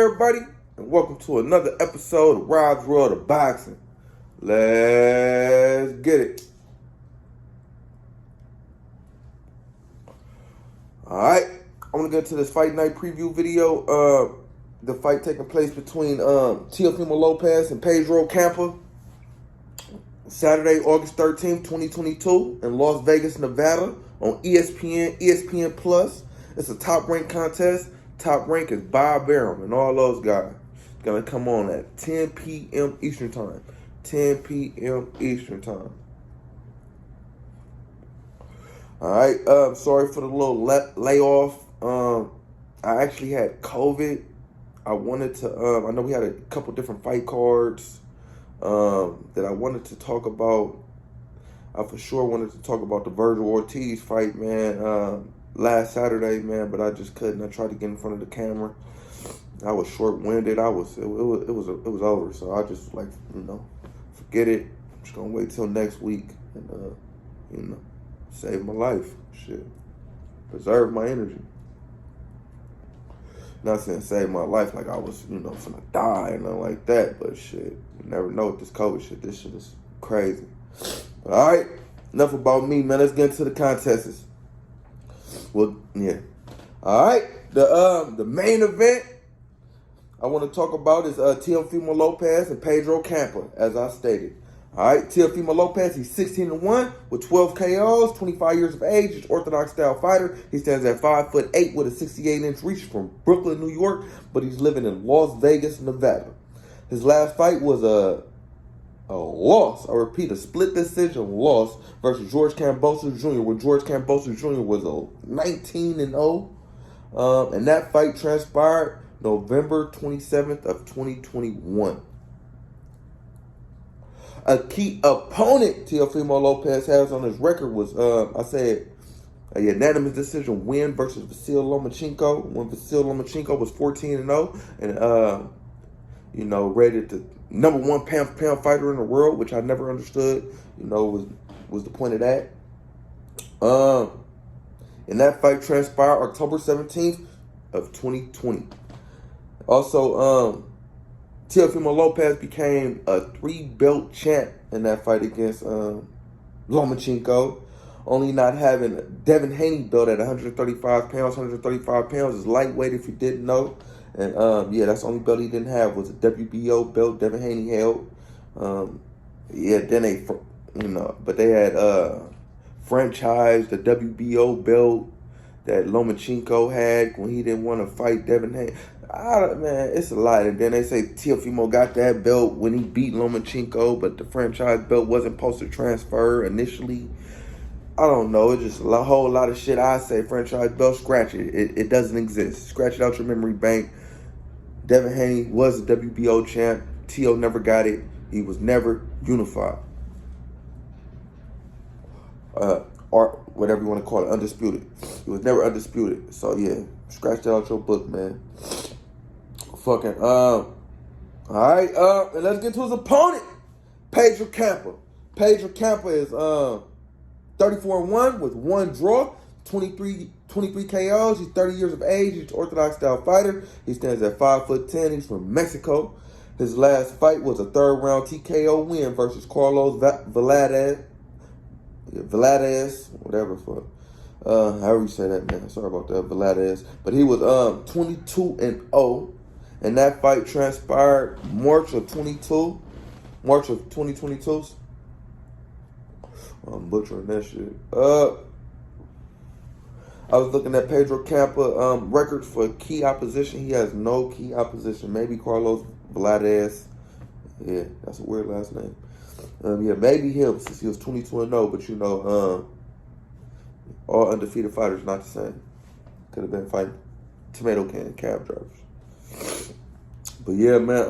everybody, and welcome to another episode of Rob's World of Boxing. Let's get it. Alright, I'm going to get to this fight night preview video. The fight taking place between Teofimo Lopez and Pedro Campa. Saturday, August 13th, 2022 in Las Vegas, Nevada on ESPN Plus. It's a top-ranked contest. Top rank is Bob Arum and all those guys. It's going to come on at 10 p.m. Eastern Time. 10 p.m. Eastern Time. All right. Sorry for the little layoff. I actually had COVID. I wanted to, I know we had a couple different fight cards that I wanted to talk about. I for sure wanted to talk about the Virgil Ortiz fight, man. Last Saturday, man, but I just couldn't. I tried to get in front of the camera. I was short-winded. It was over. So I just forget it. I'm just gonna wait till next week and save my life. Shit, preserve my energy. Not saying save my life like I was finna die or nothing like that, but shit, you never know with this COVID shit. This shit is crazy. But, all right, enough about me, man. Let's get into the contests. Well, yeah. All right. The main event I want to talk about is Teofimo Lopez and Pedro Campa, as I stated. All right. Teofimo Lopez, he's 16-1 with 12 KOs, 25 years of age. He's orthodox style fighter. He stands at 5'8" with a 68-inch reach from Brooklyn, New York, but he's living in Las Vegas, Nevada. His last fight was a loss. I repeat, a split decision loss versus George Kambosos Jr., when George Kambosos Jr. was 19-0. And that fight transpired November 27th of 2021. A key opponent Teofimo Lopez has on his record was, a unanimous decision win versus Vasyl Lomachenko, when Vasyl Lomachenko was 14-0 and rated the number one pound-for-pound fighter in the world, which I never understood, was the point of that. And that fight transpired October 17th of 2020. Also, Teofimo Lopez became a 3-belt champ in that fight against Lomachenko, only not having Devin Haney belt at 135 pounds. 135 pounds is lightweight, if you didn't know. And, that's the only belt he didn't have was a WBO belt Devin Haney held. But they had franchised the WBO belt that Lomachenko had when he didn't want to fight Devin Haney. Man, it's a lot. And then they say Teofimo got that belt when he beat Lomachenko, but the franchise belt wasn't supposed to transfer initially. I don't know. It's just a whole lot of shit. I say franchise belt, scratch it. It doesn't exist. Scratch it out your memory bank. Devin Haney was the WBO champ. Teo never got it. He was never unified. Or whatever you want to call it, undisputed. He was never undisputed. So, yeah, scratch that out your book, man. Fucking, all right, and let's get to his opponent, Pedro Campa. Pedro Campa is 34-1 with 1 draw, 23 KOs. He's 30 years of age. He's an orthodox style fighter. He stands at 5'10". He's from Mexico. His last fight was a 3rd round TKO win versus Carlos Veladez, whatever for however you say that, man. Sorry about that, Veladez. But he was 22-0, and that fight transpired March of 2022. I'm butchering that shit. I was looking at Pedro Campa records for key opposition. He has no key opposition. Maybe Carlos Veladez. Yeah, that's a weird last name. Maybe him, since he was 22-0. But all undefeated fighters not the same. Could have been fighting tomato can cab drivers. But yeah, man.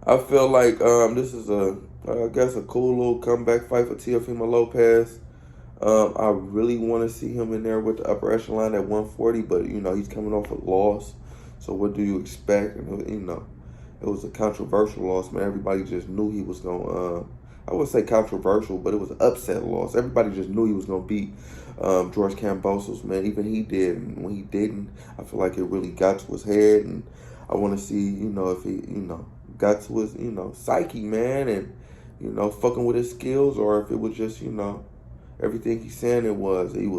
I feel like this is a cool little comeback fight for Teofimo Lopez. I really want to see him in there with the upper echelon at 140, but he's coming off a loss. So what do you expect? It was a controversial loss, man. Everybody just knew he was going I wouldn't say controversial, but it was an upset loss. Everybody just knew he was going to beat George Kambosos, man. Even he did. And when he didn't, I feel like it really got to his head. And I want to see, if he, got to his, psyche, man, and, fucking with his skills, or if it was just, everything he's saying it was. He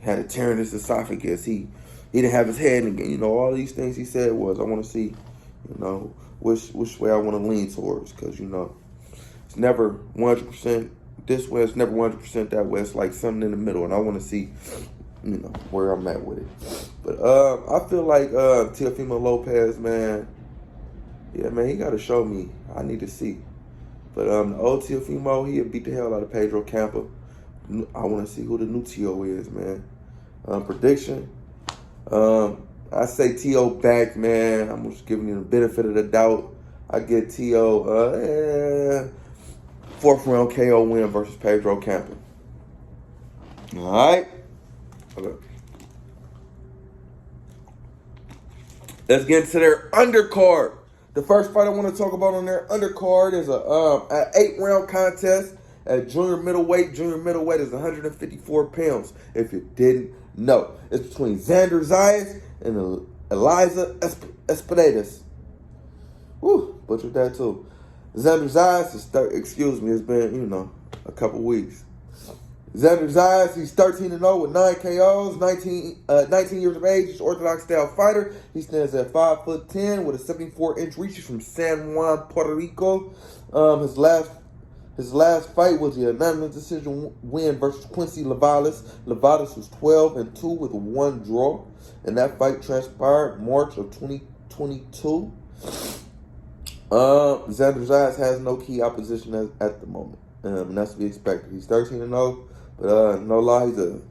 had a tear in his esophagus. He didn't have his head again. All these things he said was. I want to see, which way I want to lean towards, because, it's never 100% this way. It's never 100% that way. It's like something in the middle, and I want to see, where I'm at with it. But I feel like Teofimo Lopez, man, yeah, man, he got to show me. I need to see. But the old Teofimo, he'll beat the hell out of Pedro Campa. I want to see who the new T.O. is, man. Prediction. I say T.O. back, man. I'm just giving you the benefit of the doubt. I get T.O. Fourth round KO win versus Pedro Campa. All right. Okay. Let's get into their undercard. The first fight I want to talk about on their undercard is an 8-round contest at junior middleweight. Junior middleweight is 154 pounds, if you didn't know. It's between Xanders Eyes and Eliza Espidados. Woo, butchered that too. Xanders Eyes is it's been, a couple weeks. Xanders Eyes, he's 13-0 with 9 KOs, 19 years of age. He's Orthodox style fighter. He stands at 5'10" with a 74-inch reach. He's from San Juan, Puerto Rico. His last fight was a unanimous decision win versus Quincy Levalis. Levalis was 12-2 with 1 draw, and that fight transpired March of 2022. Xanders Eyes has no key opposition at the moment, and that's to be expected. He's 13-0. But no lie, he's a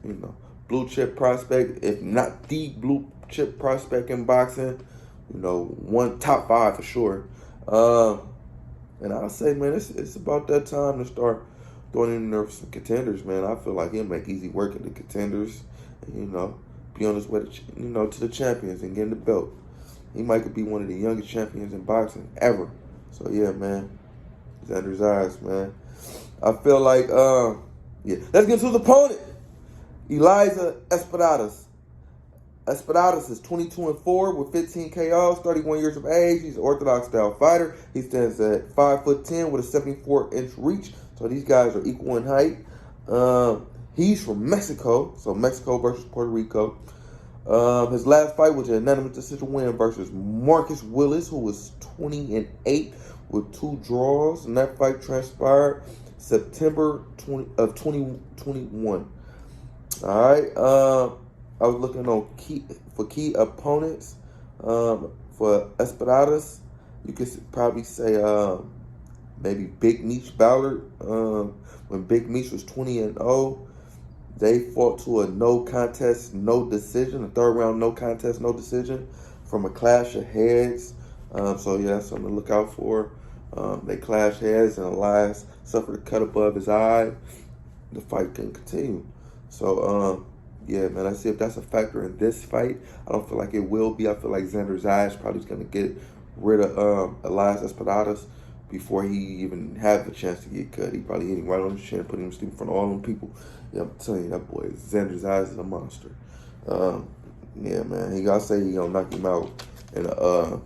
blue chip prospect, if not the blue chip prospect in boxing. One top 5 for sure. And I'll say, man, it's about that time to start throwing in there some contenders, man. I feel like he'll make easy work of the contenders, and, be on his way to to the champions and getting the belt. He might be one of the youngest champions in boxing ever. So yeah, man, Xanders Eyes, man. I feel like yeah. Let's get to the opponent. Eliza Espidados. Espidados is 22-4 with 15 KOs, 31 years of age. He's an Orthodox style fighter. He stands at 5'10" with a 74-inch reach. So these guys are equal in height. He's from Mexico, so Mexico versus Puerto Rico. His last fight was a unanimous decision win versus Marcus Willis, who was 20-8 with 2 draws, and that fight transpired September 2021. All right. I was looking on key opponents for Espidados. You could probably say maybe Big Meech Ballard. When Big Meech was 20-0, they fought to a no contest, no decision, a 3rd round no contest, no decision from a clash of heads. So yeah, that's something to look out for. They clashed heads, and Elias suffered a cut above his eye. The fight couldn't continue. So yeah, man, I see if that's a factor in this fight. I don't feel like it will be. I feel like Xanders Eyes probably is going to get rid of Eliza Espidados before he even had the chance to get cut. He probably hit him right on the chin, put him to sleep in front of all them people. Yeah, I'm telling you, that boy, Xanders Eyes is a monster. Yeah, man, he got to say he going to knock him out in the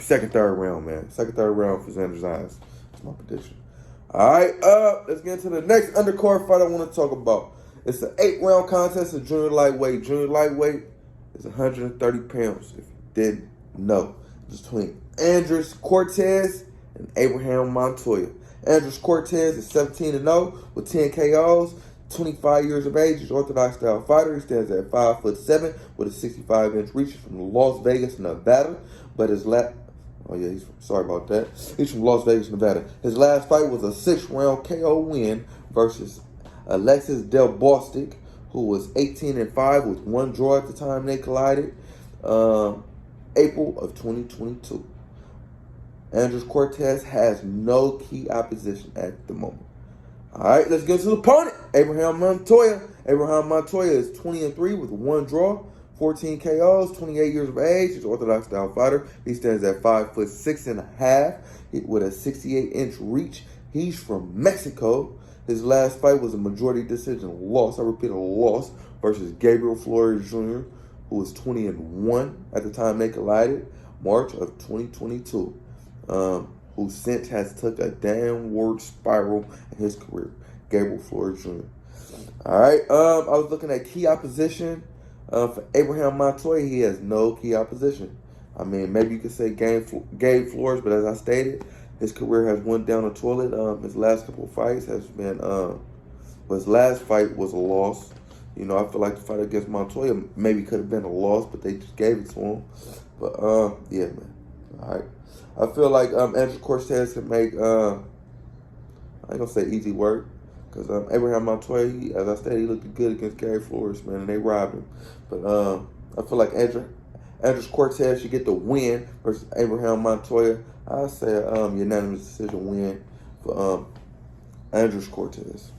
second, third round, man. Second, third round for Xanders Eyes. That's my prediction. All right, let's get into the next undercard fight I want to talk about. It's an 8-round contest of junior lightweight. Junior lightweight is 130 pounds, if you didn't know. It's between Xanders Cortez and Abraham Montoya. Xanders Cortez is 17-0 with 10 KOs, 25 years of age. He's Orthodox style fighter. He stands at 5'7" with a 65-inch reach. He's from Las Vegas, Nevada. But he's from Las Vegas, Nevada. His last fight was a 6-round KO win versus Alexis Del Bostic, who was 18-5 with 1 draw at the time they collided. April of 2022. Xanders Cortez has no key opposition at the moment. All right, let's get to the opponent. Abraham Montoya. Abraham Montoya is 20-3 with 1 draw, 14 KOs, 28 years of age. He's an Orthodox style fighter. He stands at 5'6.5" with a 68-inch reach. He's from Mexico. His last fight was a majority decision loss. I repeat, a loss versus Gabriel Flores Jr., who was 20-1 at the time they collided, March of 2022. Who since has took a downward spiral in his career, Gabriel Flores Jr. All right, I was looking at key opposition for Abraham Montoya. He has no key opposition. I mean, maybe you could say Gabe Flores, but as I stated, his career has went down the toilet. His last couple of fights has been, his last fight was a loss. You know, I feel like the fight against Montoya maybe could have been a loss, but they just gave it to him. But, yeah, man. All right. I feel like Andrew Cortez can make, I ain't going to say easy work, because Abraham Montoya, as I said, he looked good against Gary Flores, man, and they robbed him. But I feel like Andrew Cortez should get the win versus Abraham Montoya. I say unanimous decision win for Andrew Cortez.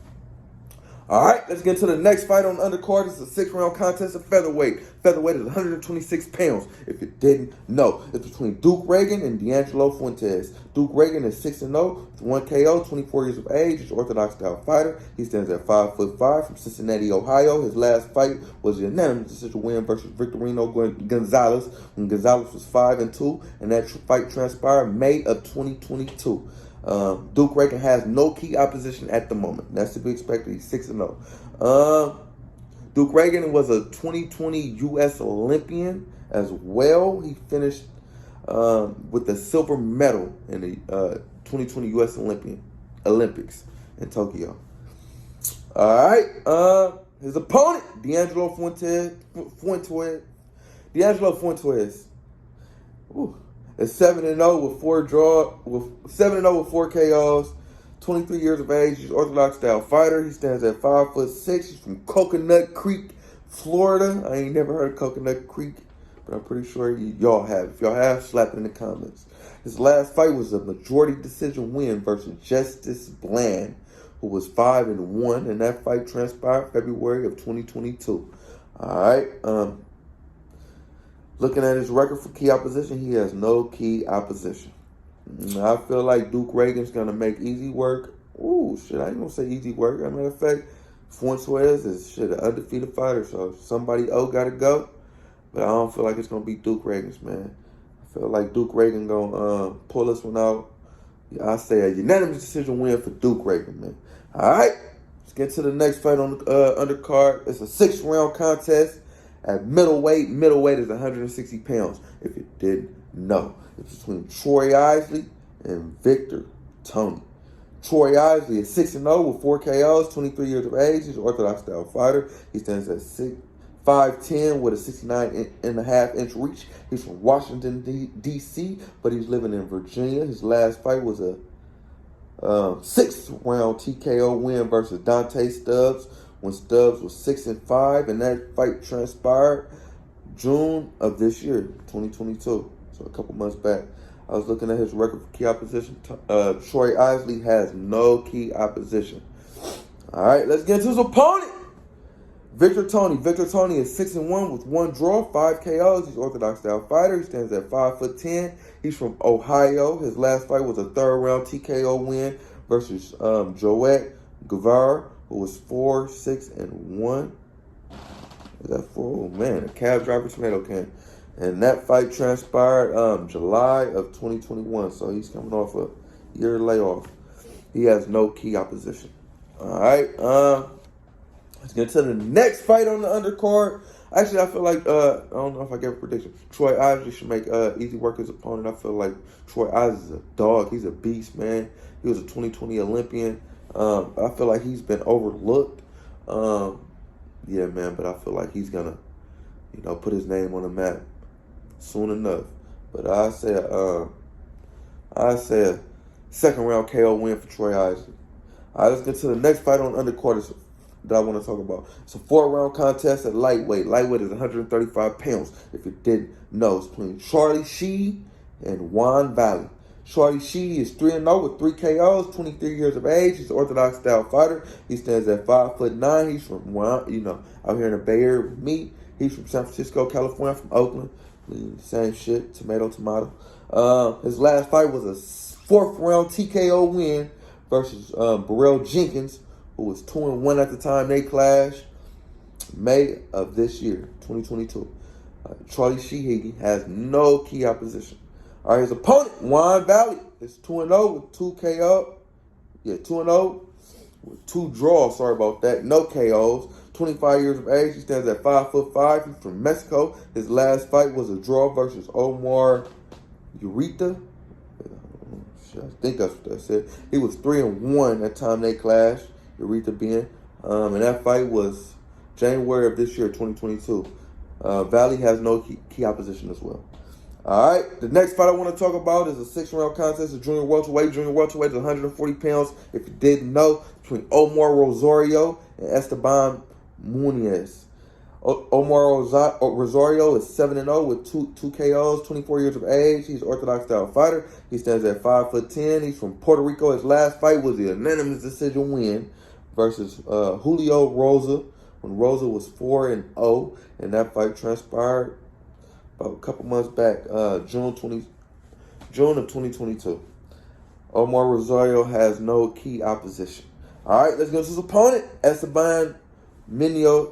All right, let's get to the next fight on the undercard. It's a 6-round contest of featherweight. Featherweight is 126 pounds, if you didn't know. It's between Duke Reagan and Deangelo Fuentes. Duke Reagan is 6-0 with 1 KO, 24 years of age. He's an orthodox-style fighter. He stands at 5'5" from Cincinnati, Ohio. His last fight was a unanimous decision win versus Victorino Gonzalez when Gonzalez was 5-2, and that fight transpired May of 2022. Duke Reagan has no key opposition at the moment. That's to be expected. He's 6-0. Duke Reagan was a 2020 U.S. Olympian as well. He finished with the silver medal in the 2020 U.S. Olympics in Tokyo. All right. His opponent, Deangelo Fuentes. Deangelo Fuentes. Ooh. Is 7-0 with 7-0 with 4 KOs, 23 years of age. He's an orthodox style fighter. He stands at 5'6". He's from Coconut Creek, Florida. I ain't never heard of Coconut Creek, but I'm pretty sure y'all have. If y'all have, slap it in the comments. His last fight was a majority decision win versus Justice Bland, who was 5-1, and that fight transpired February of 2022. All right. Looking at his record for key opposition, he has no key opposition. I feel like Duke Reagan's going to make easy work. Ooh, shit, I ain't going to say easy work. As a matter of fact, Fuentes is an undefeated fighter, so somebody got to go. But I don't feel like it's going to be Duke Reagan's, man. I feel like Duke Reagan going to pull this one out. Yeah, I say a unanimous decision win for Duke Reagan, man. All right, let's get to the next fight on the undercard. It's a 6-round contest. At middleweight is 160 pounds, if you didn't know. It's between Troy Aisley and Victor Tony. Troy Aisley is 6-0 with 4 KOs, 23 years of age. He's an orthodox-style fighter. He stands at 5'10" with a 69.5-inch reach. He's from Washington, D.C., but he's living in Virginia. His last fight was a 6-round TKO win versus Dante Stubbs, when Stubbs was 6-5, and that fight transpired June of this year, 2022. So a couple months back. I was looking at his record for key opposition. Troy Aisley has no key opposition. All right, let's get into his opponent. Victor Tony. Victor Tony is 6-1 with 1 draw, 5 KOs. He's an orthodox-style fighter. He stands at 5'10". He's from Ohio. His last fight was a 3rd-round TKO win versus Joet Guevara, who was 4-6-1. Is that 4? Oh, man, a cab driver tomato can. And that fight transpired July of 2021. So he's coming off a year layoff. He has no key opposition. All right. Let's get to the next fight on the undercard. Actually, I feel like, I don't know if I gave a prediction. Troy Aisley should make easy work his opponent. I feel like Troy Aisley is a dog. He's a beast, man. He was a 2020 Olympian. I feel like he's been overlooked. Yeah, man, but I feel like he's going to, put his name on the map soon enough. But I say a 2nd-round KO win for Troy Aisley. All right, let's get to the next fight on undercard that I want to talk about. It's a 4-round contest at lightweight. Lightweight is 135 pounds, if you didn't know. It's between Charlie Sheehan and Juan Valley. Charlie Sheehan is 3-0 with 3 KOs, 23 years of age. He's an orthodox-style fighter. He stands at 5'9". He's from, out here in the Bay Area with me. He's from San Francisco, California, from Oakland. Same shit, tomato. His last fight was a 4th-round TKO win versus Burrell Jenkins, who was 2-1 at the time they clashed, May of this year, 2022. Charlie Sheehan has no key opposition. All right, his opponent, Juan Valley, is 2-0 with 2 KO. Yeah, 2-0 with 2 draws. Sorry about that. No KOs. 25 years of age. He stands at 5'5". He's from Mexico. His last fight was a draw versus Omar Ureta. I think that's what that said. He was 3-1 at the time they clashed. Ureta being, and that fight was January of this year, 2022. Valley has no key opposition as well. All right, the next fight I want to talk about is a 6-round contest of junior welterweight. Junior welterweight is 140 pounds, if you didn't know, between Omar Rosario and Esteban Munoz. Omar Rosario is 7-0 with 2 KOs, 24 years of age. He's an orthodox style fighter. He stands at 5'10". He's from Puerto Rico. His last fight was the unanimous decision win versus Julio Rosa, when Rosa was 4-0, and that fight transpired about a couple months back, June of 2022. Omar Rosario has no key opposition. All right, let's go to his opponent, Esteban Munoz.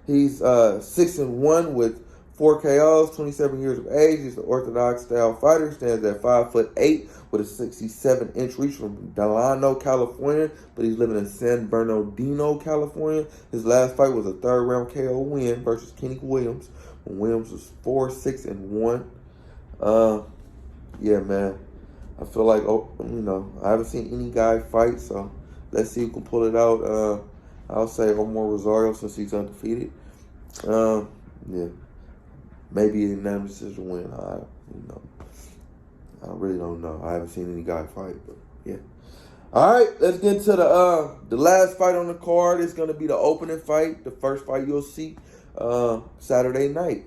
He's 6-1 with 4 KOs, 27 years of age. He's an orthodox style fighter. Stands at 5'8" with a 67-inch reach, from Delano, California, but he's living in San Bernardino, California. His last fight was a 3rd-round KO win versus Kenny Williams, when Williams was 4-6-1. Yeah, man. I feel like, I haven't seen any guy fight, so let's see who can pull it out. I'll say Omar Rosario, since he's undefeated. Yeah, maybe a unanimous decision win. I really don't know. I haven't seen any guy fight, but yeah. All right, let's get into the last fight on the card. It's gonna be the opening fight, the first fight you'll see Saturday night.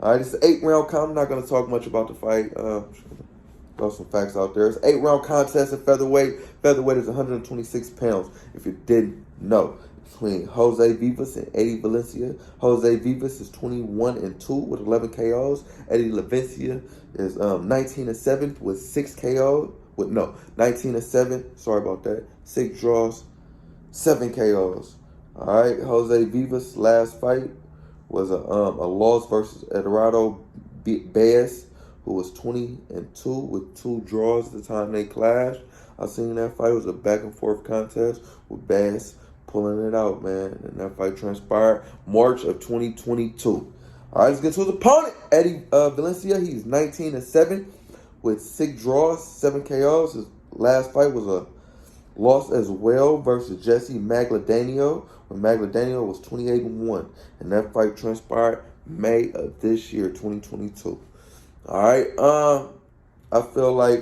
All right, it's an 8-round count. I'm not gonna talk much about the fight. Throw some facts out there. It's an 8-round contest at featherweight. Featherweight is 126 pounds, if you didn't know. Between Jose Vivas and Eddie Valencia. Jose Vivas is 21-2 with 11 KOs. Eddie Valencia is 19-7 with 6 KOs. 19-7. Sorry about that. 6 draws, 7 KOs. All right, Jose Vivas' last fight was a loss versus Eduardo Baez, who was 20-2 with 2 draws at the time they clashed. I seen that fight. It was a back-and-forth contest with Baez pulling it out, man. And that fight transpired March of 2022. All right, let's get to his opponent, Eddie Valencia. He's 19-7 with 6 draws, 7 KOs. His last fight was a loss as well versus Jesse Magdaleno, when Magdaleno was 28-1. And that fight transpired May of this year, 2022. All right, I feel like,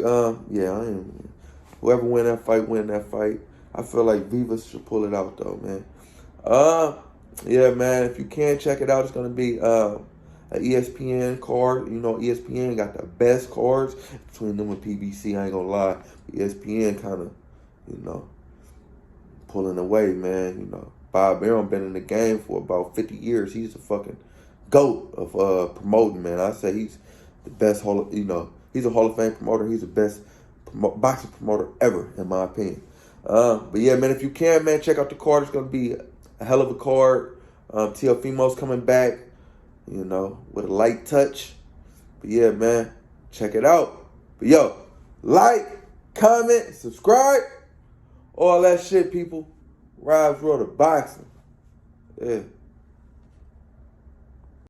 whoever win that fight. I feel like Vivas should pull it out, though, man. Yeah, man, if you can check it out, it's going to be an ESPN card. You know, ESPN got the best cards between them and PBC. I ain't going to lie. ESPN kind of, pulling away, man. Bob Arum been in the game for about 50 years. He's the fucking GOAT of promoting, man. I say he's the best, he's a Hall of Fame promoter. He's the best boxing promoter ever, in my opinion. But yeah, man, if you can, man, check out the card. It's going to be a hell of a card. Teofimo's coming back, with a light touch. But yeah, man, check it out. But yo, like, comment, subscribe, all that shit, people. Rob's Road of Boxing. Yeah.